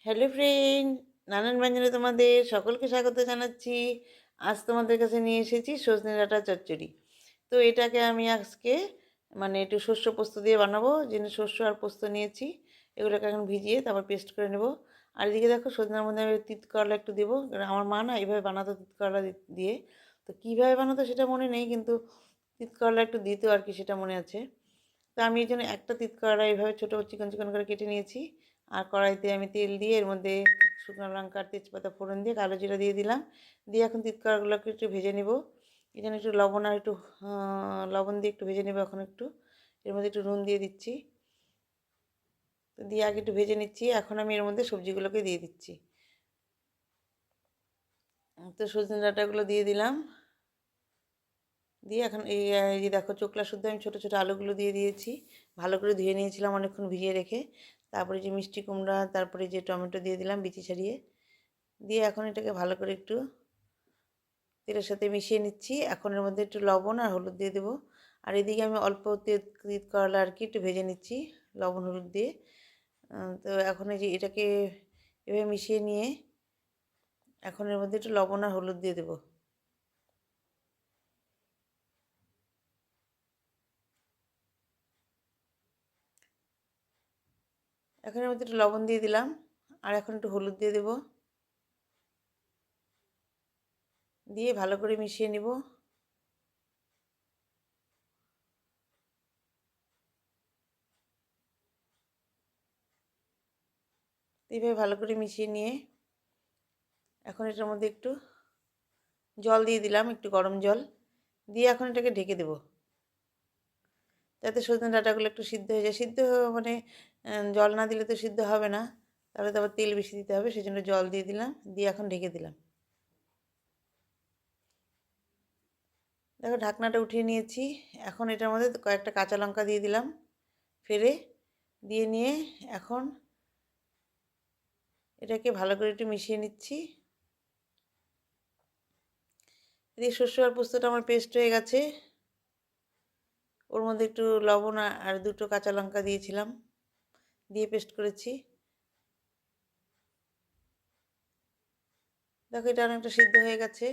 Hello friend, নানান ব্যঞ্জনে তোমাদের সকলকে স্বাগত জানাচ্ছি। আজ তোমাদের কাছে নিয়ে এসেছি সজনে ডাঁটা চচ্চড়ি। তো এটাকে আমি আজকে একটু শস্য পোস্ত দিয়ে বানাবো। যেন শস্য আর পোস্ত নিয়েছি, এগুলোকে এখন ভিজিয়ে তারপর পেস্ট করে নেব। আর এদিকে দেখো সজনের মধ্যে আমি তিত করলা একটু দেবো। আমার মা না এইভাবে বানাতো তিত করলা দিয়ে। তো কীভাবে বানাতো সেটা মনে নেই, কিন্তু তিত করলা একটু দিত আর কি, সেটা মনে আছে। তো আমি এই জন্য একটা তিত করলা এইভাবে ছোটো চিকন চিকন করে কেটে নিয়েছি। আর কড়াইতে আমি তেল দিয়ে এর মধ্যে শুকনো লঙ্কা আর তেজপাতা ফোড়ন দিয়ে কালো জিরা দিয়ে দিলাম। দিয়ে এখন তিত কড়াগুলোকে একটু ভেজে নেব। এই জন্য একটু লবণ আর একটু লবণ দিয়ে একটু ভেজে নেব। এখন একটু এর মধ্যে একটু নুন দিয়ে দিচ্ছি। তো দিয়ে আগে একটু ভেজে নিচ্ছি। এখন আমি এর মধ্যে সবজিগুলোকে দিয়ে দিচ্ছি। তো সজনে ডাঁটাগুলো দিয়ে দিলাম। দিয়ে এখন এই যে দেখো চোকলা শুদ্ধ আমি ছোটো ছোটো আলুগুলো দিয়ে দিয়েছি। ভালো করে ধুয়ে নিয়েছিলাম অনেকক্ষণ ভিজিয়ে রেখে। তারপরে যে মিষ্টি কুমড়া, তারপরে যে টমেটো দিয়ে দিলাম বিচি ছাড়িয়ে। দিয়ে এখন এটাকে ভালো করে একটু তেলের সাথে মিশিয়ে নিচ্ছি। এখন এর মধ্যে একটু লবণ আর হলুদ দিয়ে দেবো। আর এদিকে আমি অল্প তিত করলা আর কি একটু ভেজে নিচ্ছি লবণ হলুদ দিয়ে। তো এখন এই যে এটাকে এভাবে মিশিয়ে নিয়ে এখন এর মধ্যে একটু লবণ আর হলুদ দিয়ে দেবো। এখন এর মধ্যে একটু লবণ দিয়ে দিলাম। আর এখন একটু হলুদ দিয়ে দেবো। দিয়ে ভালো করে মিশিয়ে নিব। এইভাবে ভালো করে মিশিয়ে নিয়ে এখন এটার মধ্যে একটু জল দিয়ে দিলাম, একটু গরম জল দিয়ে এখন এটাকে ঢেকে দেব, যাতে সজনে ডাঁটাগুলো একটু সিদ্ধ হয়ে যায়। সিদ্ধ মানে জল না দিলে তো সিদ্ধ হবে না, তাহলে তো আবার তেল বেশি দিতে হবে, সেই জন্য জল দিয়ে দিলাম। দিয়ে এখন ঢেকে দিলাম। দেখো ঢাকনাটা উঠিয়ে নিয়েছি। এখন এটার মধ্যে কয়েকটা কাঁচা লঙ্কা দিয়ে দিলাম ফেলে। দিয়ে নিয়ে এখন এটাকে ভালো করে একটু মিশিয়ে নিচ্ছি। এদিকে শস্য আর পোস্তটা আমার পেস্ট হয়ে গেছে। ওর মধ্যে একটু লবণ আর দুটো কাঁচা লঙ্কা দিয়েছিলাম, দিয়ে পেস্ট করেছি। দেখো এটা অনেকটা সিদ্ধ হয়ে গেছে।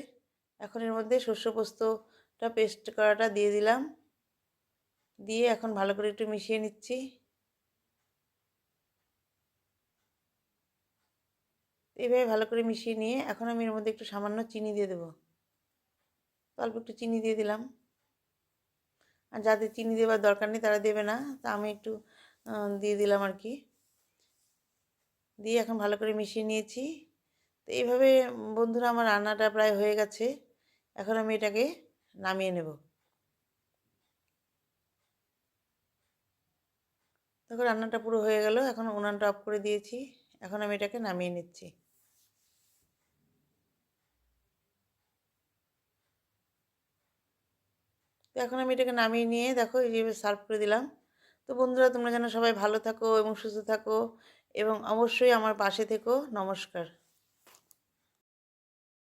এখন এর মধ্যে শস্য পোস্তটা পেস্ট করাটা দিয়ে দিলাম। দিয়ে এখন ভালো করে একটু মিশিয়ে নিচ্ছি। এইভাবে ভালো করে মিশিয়ে নিয়ে এখন আমি এর মধ্যে একটু সামান্য চিনি দিয়ে দেবো। অল্প একটু চিনি দিয়ে দিলাম। আর যাদের চিনি দেওয়ার দরকার নেই তারা দেবে না, তা আমি একটু দিয়ে দিলাম আর কি। দিয়ে এখন ভালো করে মিশিয়ে নিয়েছি। তো এইভাবে বন্ধুরা আমার রান্নাটা প্রায় হয়ে গেছে। এখন আমি এটাকে নামিয়ে নেব। দেখো রান্নাটা পুরো হয়ে গেল। এখন উনানটা অফ করে দিয়েছি। এখন আমি এটাকে নামিয়ে নিচ্ছি। তো এখন আমি এটাকে নামিয়ে নিয়ে দেখো এইভাবে সার্ভ করে দিলাম। তো বন্ধুরা তোমরা যেন সবাই ভালো থাকো এবং সুস্থ থাকো এবং অবশ্যই আমার পাশে থেকো। নমস্কার।